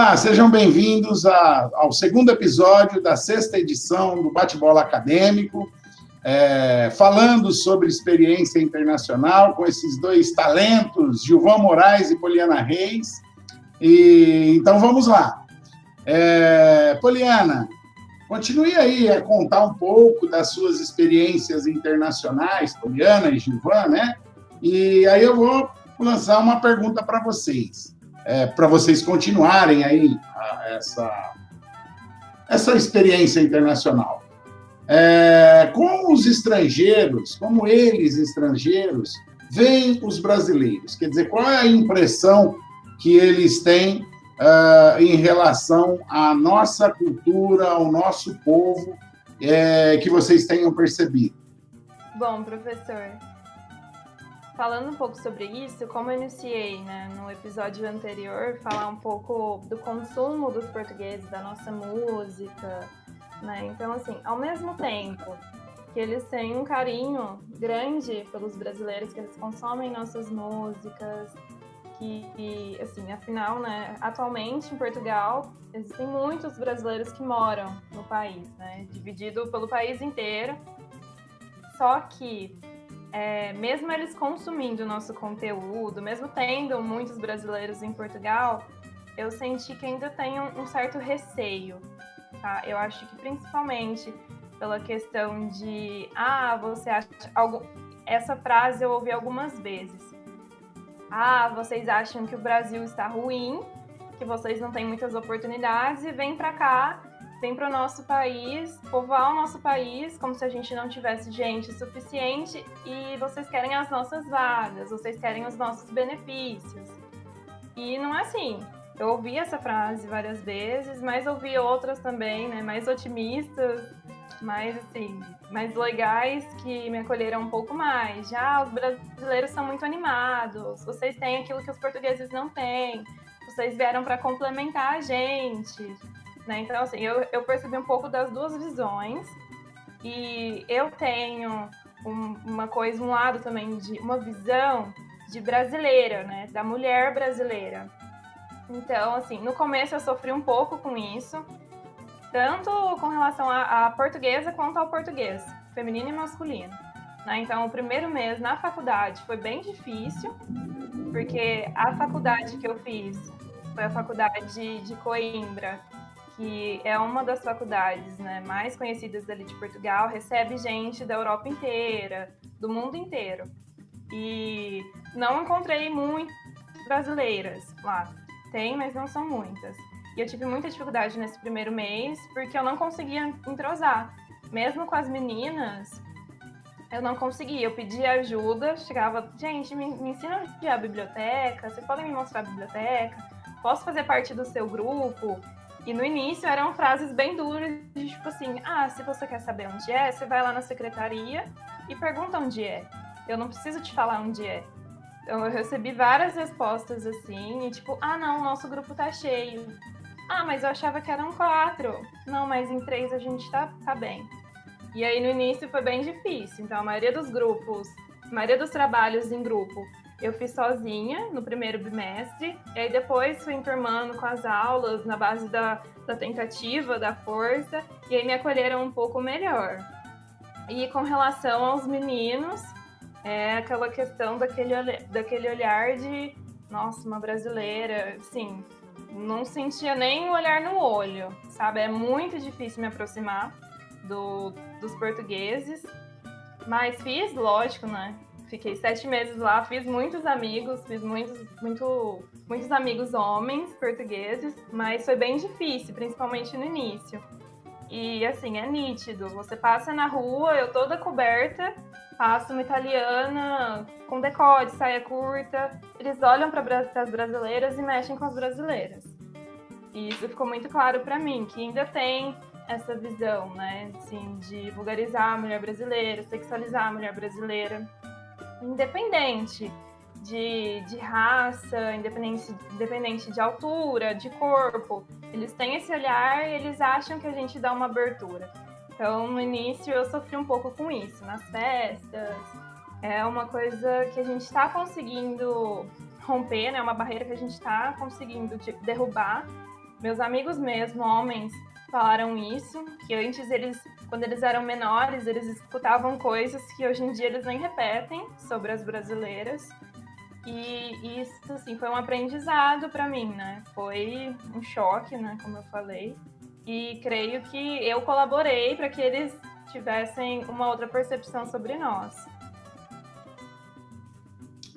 Olá, sejam bem-vindos ao segundo episódio da sexta edição do Bate-Bola Acadêmico, falando sobre experiência internacional com esses dois talentos, Gilvan Moraes e Poliana Reis. Então, vamos lá. Poliana, continue aí a contar um pouco das suas experiências internacionais, Poliana e Gilvan, né? E aí eu vou lançar uma pergunta para vocês continuarem aí essa experiência internacional. Como os estrangeiros, como eles, estrangeiros, veem os brasileiros? Quer dizer, qual é a impressão que eles têm em relação à nossa cultura, ao nosso povo, que vocês tenham percebido? Bom, professor, falando um pouco sobre isso, como eu iniciei, né, no episódio anterior, falar um pouco do consumo dos portugueses, da nossa música, né? Então, assim, ao mesmo tempo que eles têm um carinho grande pelos brasileiros, que eles consomem nossas músicas, que assim, afinal, né, atualmente em Portugal, existem muitos brasileiros que moram no país, né, dividido pelo país inteiro, só que mesmo eles consumindo o nosso conteúdo, mesmo tendo muitos brasileiros em Portugal, eu senti que ainda tem um certo receio, tá? Eu acho que principalmente pela questão de, você acha essa frase eu ouvi algumas vezes. Vocês acham que o Brasil está ruim, que vocês não têm muitas oportunidades e vem para cá, vem para o nosso país, povoar o nosso país, como se a gente não tivesse gente suficiente e vocês querem as nossas vagas, vocês querem os nossos benefícios. E não é assim. Eu ouvi essa frase várias vezes, mas ouvi outras também, né, mais otimistas, mais legais, que me acolheram um pouco mais. Já os brasileiros são muito animados, vocês têm aquilo que os portugueses não têm, vocês vieram para complementar a gente. Né? Então, assim, eu percebi um pouco das duas visões e eu tenho um lado também de uma visão de brasileira, né? Da mulher brasileira. Então, assim, no começo eu sofri um pouco com isso, tanto com relação à portuguesa quanto ao português, feminino e masculino. Né? Então, o primeiro mês na faculdade foi bem difícil, porque a faculdade que eu fiz foi a faculdade de Coimbra, que é uma das faculdades, né, mais conhecidas dali de Portugal, recebe gente da Europa inteira, do mundo inteiro. E não encontrei muitas brasileiras lá. Tem, mas não são muitas. E eu tive muita dificuldade nesse primeiro mês, porque eu não conseguia entrosar. Mesmo com as meninas, eu não conseguia. Eu pedia ajuda, chegava, gente, me ensina a biblioteca, vocês podem me mostrar a biblioteca? Posso fazer parte do seu grupo? E no início eram frases bem duras, de tipo assim, se você quer saber onde é, você vai lá na secretaria e pergunta onde é. Eu não preciso te falar onde é. Então eu recebi várias respostas assim, e tipo, não, nosso grupo tá cheio. Mas eu achava que eram 4. Não, mas em 3 a gente tá bem. E aí no início foi bem difícil. Então a maioria dos trabalhos em grupo, eu fiz sozinha no primeiro bimestre, e aí depois fui enturmando com as aulas na base da tentativa, da força, e aí me acolheram um pouco melhor. E com relação aos meninos, aquela questão daquele olhar de, nossa, uma brasileira, assim, não sentia nem o olhar no olho, sabe? É muito difícil me aproximar dos portugueses, mas fiz, lógico, né? Fiquei 7 meses lá, fiz muitos amigos, fiz muitos amigos homens portugueses, mas foi bem difícil, principalmente no início. E, assim, é nítido. Você passa na rua, eu toda coberta, passa uma italiana com decote, saia curta, eles olham para as brasileiras e mexem com as brasileiras. E isso ficou muito claro para mim, que ainda tem essa visão, né, assim, de vulgarizar a mulher brasileira, sexualizar a mulher brasileira. Independente de raça, independente de altura, de corpo, eles têm esse olhar e eles acham que a gente dá uma abertura. Então, no início, eu sofri um pouco com isso, nas festas. É uma coisa que a gente está conseguindo romper, né? Uma barreira que a gente está conseguindo derrubar. Meus amigos mesmo, homens, falaram isso, que antes quando eles eram menores, eles escutavam coisas que hoje em dia eles nem repetem sobre as brasileiras. E isso, assim, foi um aprendizado para mim, né? Foi um choque, né? Como eu falei. E creio que eu colaborei para que eles tivessem uma outra percepção sobre nós.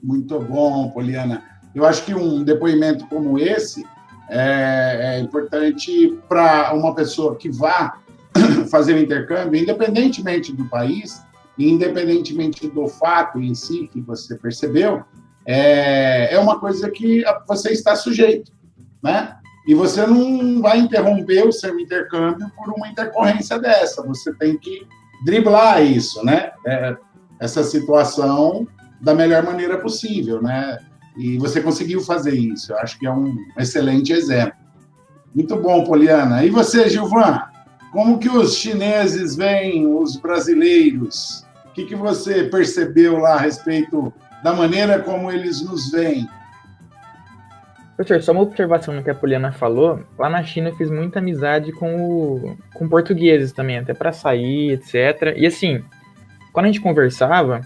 Muito bom, Poliana. Eu acho que um depoimento como esse é importante para uma pessoa que vá fazer o intercâmbio, independentemente do país, independentemente do fato em si que você percebeu, é uma coisa que você está sujeito, né? E você não vai interromper o seu intercâmbio por uma intercorrência dessa. Você tem que driblar isso, né? Essa situação da melhor maneira possível, né? E você conseguiu fazer isso. Eu acho que é um excelente exemplo. Muito bom, Poliana. E você, Gilvan? Como que os chineses veem os brasileiros? O que você percebeu lá a respeito da maneira como eles nos veem? Professor, só uma observação no que a Poliana falou. Lá na China eu fiz muita amizade com portugueses também, até para sair, etc. E assim, quando a gente conversava,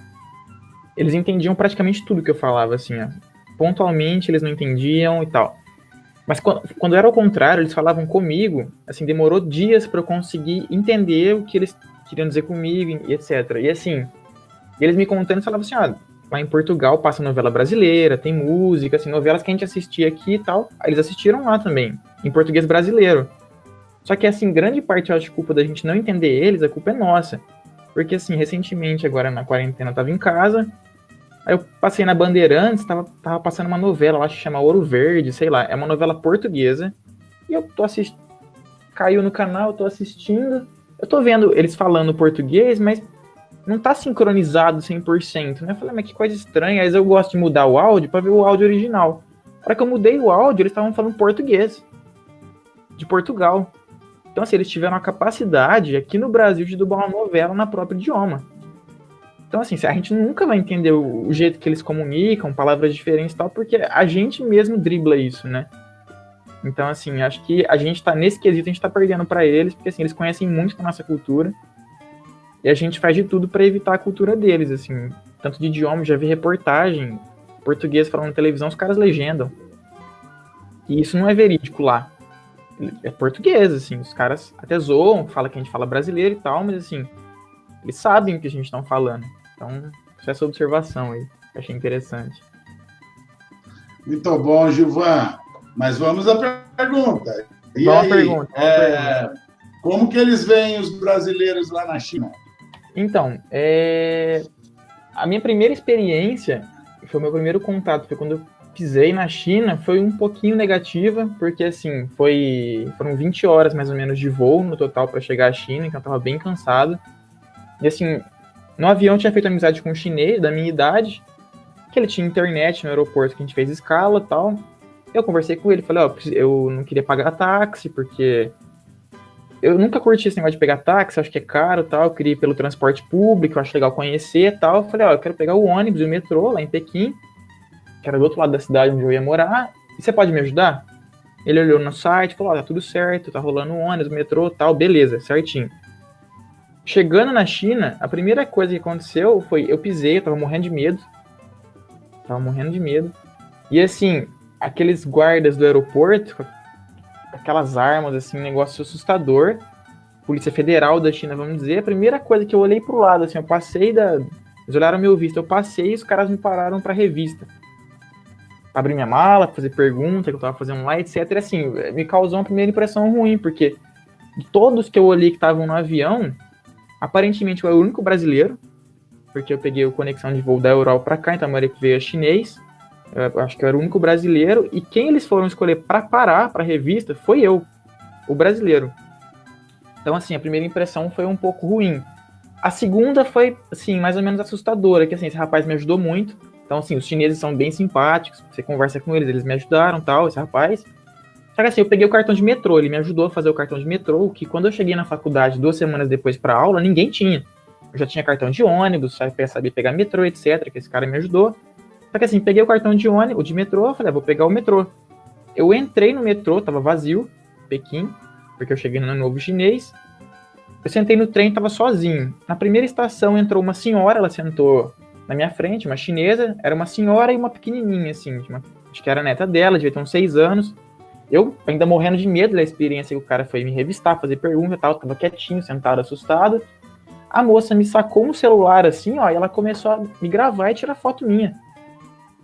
eles entendiam praticamente tudo que eu falava, assim, ó. Pontualmente eles não entendiam e tal. Mas quando era ao contrário, eles falavam comigo, assim, demorou dias para eu conseguir entender o que eles queriam dizer comigo e etc. E assim, eles me contando, eles falavam assim, ó, lá em Portugal passa novela brasileira, tem música, assim, novelas que a gente assistia aqui e tal. Aí eles assistiram lá também, em português brasileiro. Só que, assim, grande parte, eu acho, culpa da gente não entender eles, a culpa é nossa. Porque, assim, recentemente, agora na quarentena, eu tava em casa, aí eu passei na Bandeirantes, tava passando uma novela lá que chama Ouro Verde, sei lá, é uma novela portuguesa, e eu tô assistindo, caiu no canal, eu tô assistindo, eu tô vendo eles falando português, mas não tá sincronizado 100%, né? Eu falei, mas que coisa estranha, às vezes eu gosto de mudar o áudio pra ver o áudio original. Na hora que eu mudei o áudio, eles estavam falando português, de Portugal. Então, assim, eles tiveram a capacidade aqui no Brasil de dublar uma novela na própria idioma. Então, assim, a gente nunca vai entender o jeito que eles comunicam, palavras diferentes e tal, porque a gente mesmo dribla isso, né? Então, assim, acho que a gente tá, nesse quesito, a gente tá perdendo pra eles, porque, assim, eles conhecem muito da nossa cultura, e a gente faz de tudo pra evitar a cultura deles, assim, tanto de idioma, já vi reportagem, português falando na televisão, os caras legendam. E isso não é verídico lá. É português, assim, os caras até zoam, falam que a gente fala brasileiro e tal, mas, assim, eles sabem o que a gente tá falando. Então, só essa observação aí, achei interessante. Muito bom, Gilvan. Mas vamos à pergunta. E Boa aí, pergunta. como que eles veem os brasileiros lá na China? Então, a minha primeira experiência, foi o meu primeiro contato, foi quando eu pisei na China, foi um pouquinho negativa, porque assim, foram 20 horas mais ou menos de voo no total para chegar à China, então eu tava bem cansado. E assim, no avião eu tinha feito amizade com um chinês da minha idade, que ele tinha internet no aeroporto que a gente fez escala e tal. Eu conversei com ele, falei, eu não queria pagar táxi, porque eu nunca curti esse negócio de pegar táxi, acho que é caro e tal, eu queria ir pelo transporte público, eu acho legal conhecer e tal. Eu falei, eu quero pegar o ônibus e o metrô lá em Pequim, que era do outro lado da cidade onde eu ia morar, e você pode me ajudar? Ele olhou no site, falou, tá tudo certo, tá rolando o ônibus, o metrô e tal, beleza, certinho. Chegando na China, a primeira coisa que aconteceu foi, eu pisei, eu tava morrendo de medo, e assim, aqueles guardas do aeroporto, com aquelas armas, assim, um negócio assustador, Polícia Federal da China, vamos dizer, a primeira coisa que eu olhei pro lado, assim, eles olharam meu visto, eu passei e os caras me pararam pra revista. Pra abrir minha mala, fazer pergunta que eu tava fazendo lá, etc. E assim, me causou uma primeira impressão ruim, porque de todos que eu olhei que estavam no avião, aparentemente eu era o único brasileiro, porque eu peguei a conexão de voo da Europa pra cá, então a maioria que veio é chinês. Eu acho que eu era o único brasileiro, e quem eles foram escolher para parar para a revista foi eu, o brasileiro. Então, assim, a primeira impressão foi um pouco ruim. A segunda foi, assim, mais ou menos assustadora, que, assim, esse rapaz me ajudou muito. Então, assim, os chineses são bem simpáticos, você conversa com eles me ajudaram, tal, esse rapaz. Só que, assim, eu peguei o cartão de metrô, ele me ajudou a fazer o cartão de metrô, que quando eu cheguei na faculdade 2 semanas depois para aula, ninguém tinha. Eu já tinha cartão de ônibus, sabia pegar metrô, etc, que esse cara me ajudou. Só que assim, peguei o cartão de ônibus, de metrô, falei, vou pegar o metrô. Eu entrei no metrô, tava vazio, Pequim, porque eu cheguei no Ano Novo Chinês. Eu sentei no trem, tava sozinho. Na primeira estação entrou uma senhora, ela sentou na minha frente, uma chinesa, era uma senhora e uma pequenininha, assim, acho que era a neta dela, devia ter uns 6 anos. Eu ainda morrendo de medo da experiência que o cara foi me revistar, fazer pergunta e tal, tava quietinho, sentado, assustado. A moça me sacou um celular, assim, ó, e ela começou a me gravar e tirar foto minha.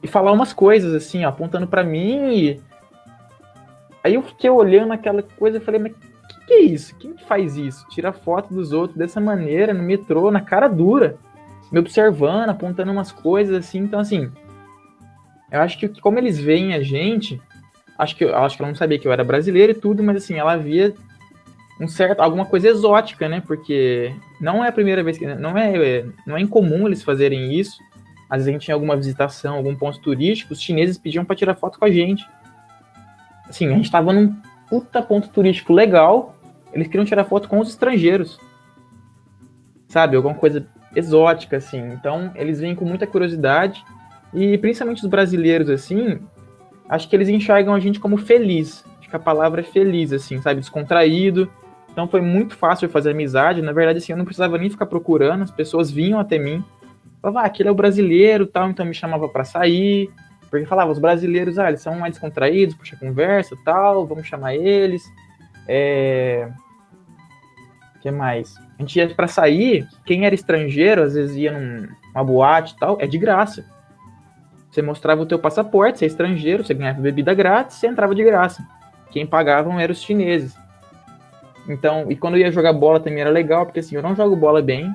E falar umas coisas, assim, ó, apontando pra mim e... Aí eu fiquei olhando aquela coisa e falei, mas que é isso? Quem que faz isso? Tira foto dos outros dessa maneira, no metrô, na cara dura, me observando, apontando umas coisas assim. Então, assim, eu acho que como eles veem a gente, acho que ela não sabia que eu era brasileiro e tudo, mas assim, ela via alguma coisa exótica, né? Porque não é a primeira vez que não é incomum eles fazerem isso. Às vezes a gente tinha alguma visitação, algum ponto turístico, os chineses pediam para tirar foto com a gente. Assim, a gente estava num puta ponto turístico legal, eles queriam tirar foto com os estrangeiros. Sabe? Alguma coisa exótica, assim. Então, eles vêm com muita curiosidade. E, principalmente os brasileiros, assim, acho que eles enxergam a gente como feliz. Acho que a palavra é feliz, assim, sabe? Descontraído. Então, foi muito fácil fazer amizade. Na verdade, assim, eu não precisava nem ficar procurando. As pessoas vinham até mim. Falavam, aquele é o brasileiro, tal. Então, me chamava pra sair. Porque falava, os brasileiros, eles são mais descontraídos, puxa conversa, tal. Vamos chamar eles. O que mais? A gente ia pra sair, quem era estrangeiro, às vezes ia numa boate e tal, é de graça. Você mostrava o teu passaporte, você é estrangeiro, você ganhava bebida grátis, você entrava de graça. Quem pagavam eram os chineses. Então, e quando eu ia jogar bola também era legal, porque assim, eu não jogo bola bem,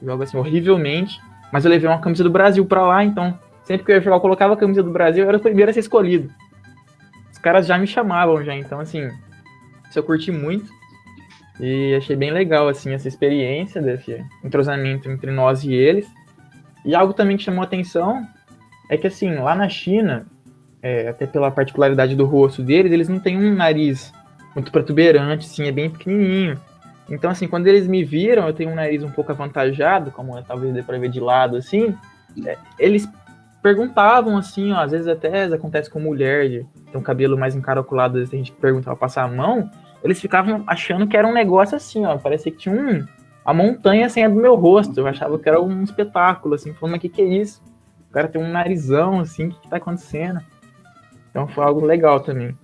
eu jogo assim horrivelmente, mas eu levei uma camisa do Brasil pra lá, então sempre que eu ia jogar, eu colocava a camisa do Brasil, eu era o primeiro a ser escolhido. Os caras já me chamavam já, então assim, isso eu curti muito. E achei bem legal, assim, essa experiência desse entrosamento entre nós e eles. E algo também que chamou a atenção é que, assim, lá na China, até pela particularidade do rosto deles, eles não têm um nariz muito protuberante, assim, é bem pequenininho. Então, assim, quando eles me viram, eu tenho um nariz um pouco avantajado, como talvez dê pra ver de lado, assim, eles perguntavam, assim, ó, às vezes até acontece com mulher, de ter um cabelo mais encaracolado, às vezes a gente perguntava passar a mão, eles ficavam achando que era um negócio assim, ó, parecia que tinha a montanha assim, do meu rosto, eu achava que era um espetáculo, assim, falando, mas que é isso? O cara tem um narizão, assim, o que tá acontecendo? Então foi algo legal também.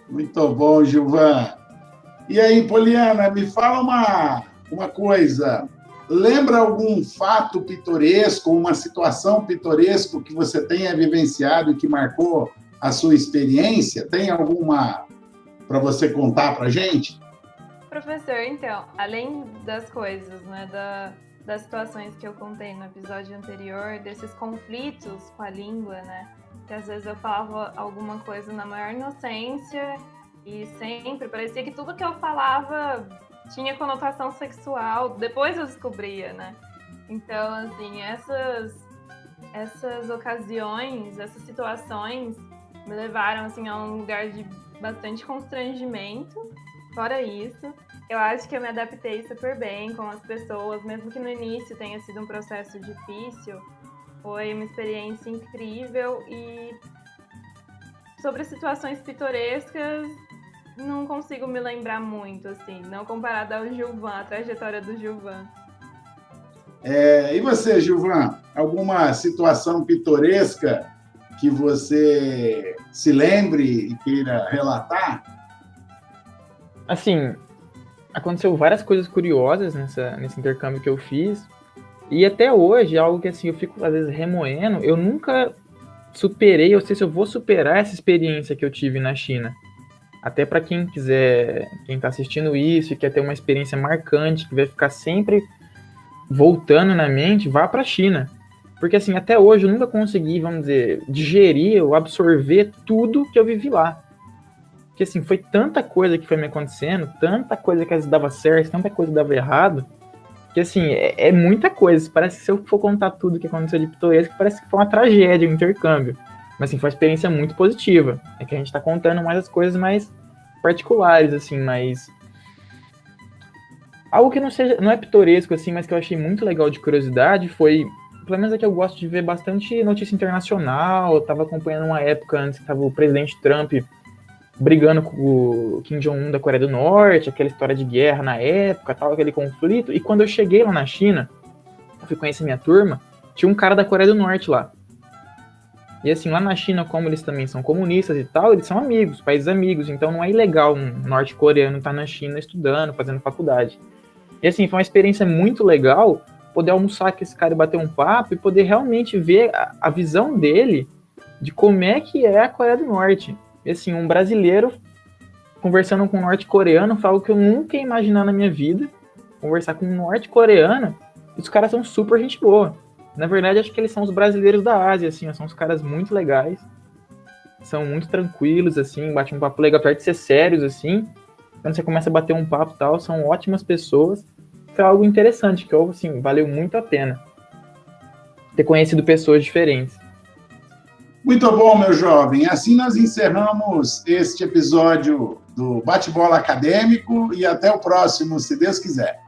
Muito bom, Gilvan. E aí, Poliana, me fala uma coisa. Lembra algum fato pitoresco, uma situação pitoresca que você tenha vivenciado e que marcou a sua experiência? Tem alguma para você contar para a gente? Professor, então, além das coisas, né, das situações que eu contei no episódio anterior, desses conflitos com a língua, né, que às vezes eu falava alguma coisa na maior inocência e sempre parecia que tudo que eu falava tinha conotação sexual, depois eu descobria, né? Então, assim, essas ocasiões, essas situações me levaram, assim, a um lugar de bastante constrangimento. Fora isso, eu acho que eu me adaptei super bem com as pessoas, mesmo que no início tenha sido um processo difícil, foi uma experiência incrível e sobre situações pitorescas, não consigo me lembrar muito, assim, não comparado ao Gilvan, a trajetória do Gilvan. E você, Gilvan? Alguma situação pitoresca que você se lembre e queira relatar? Assim, aconteceu várias coisas curiosas nesse intercâmbio que eu fiz. E até hoje, algo que assim, eu fico às vezes remoendo, eu nunca superei, eu sei se eu vou superar essa experiência que eu tive na China. Até para quem quiser, quem está assistindo isso e quer ter uma experiência marcante, que vai ficar sempre voltando na mente, vá para a China. Porque assim, até hoje eu nunca consegui, vamos dizer, digerir ou absorver tudo que eu vivi lá. Porque assim, foi tanta coisa que foi me acontecendo, tanta coisa que às vezes dava certo, tanta coisa que dava errado, que assim, é muita coisa. Parece que se eu for contar tudo que aconteceu de pitoresco, parece que foi uma tragédia, um intercâmbio. Mas assim, foi uma experiência muito positiva. É que a gente tá contando mais as coisas mais particulares, assim, mas... Algo que não é pitoresco, assim, mas que eu achei muito legal de curiosidade foi... Pelo menos é que eu gosto de ver bastante notícia internacional. Eu tava acompanhando uma época antes que tava o presidente Trump brigando com o Kim Jong-un da Coreia do Norte, aquela história de guerra na época, tal, aquele conflito. E quando eu cheguei lá na China, eu fui conhecer minha turma, tinha um cara da Coreia do Norte lá. E assim, lá na China, como eles também são comunistas e tal, eles são amigos, países amigos, então não é ilegal um norte-coreano estar na China estudando, fazendo faculdade. E assim, foi uma experiência muito legal poder almoçar com esse cara e bater um papo e poder realmente ver a visão dele de como é que é a Coreia do Norte. E assim, um brasileiro conversando com um norte-coreano foi algo que eu nunca ia imaginar na minha vida. Conversar com um norte-coreano, e os caras são super gente boa. Na verdade, acho que eles são os brasileiros da Ásia, assim, são os caras muito legais, são muito tranquilos, assim, bate um papo legal, apesar de ser sérios, assim, quando você começa a bater um papo e tal, são ótimas pessoas. Foi algo interessante, que eu, assim, valeu muito a pena ter conhecido pessoas diferentes. Muito bom, meu jovem. Assim nós encerramos este episódio do Bate-Bola Acadêmico e até o próximo, se Deus quiser.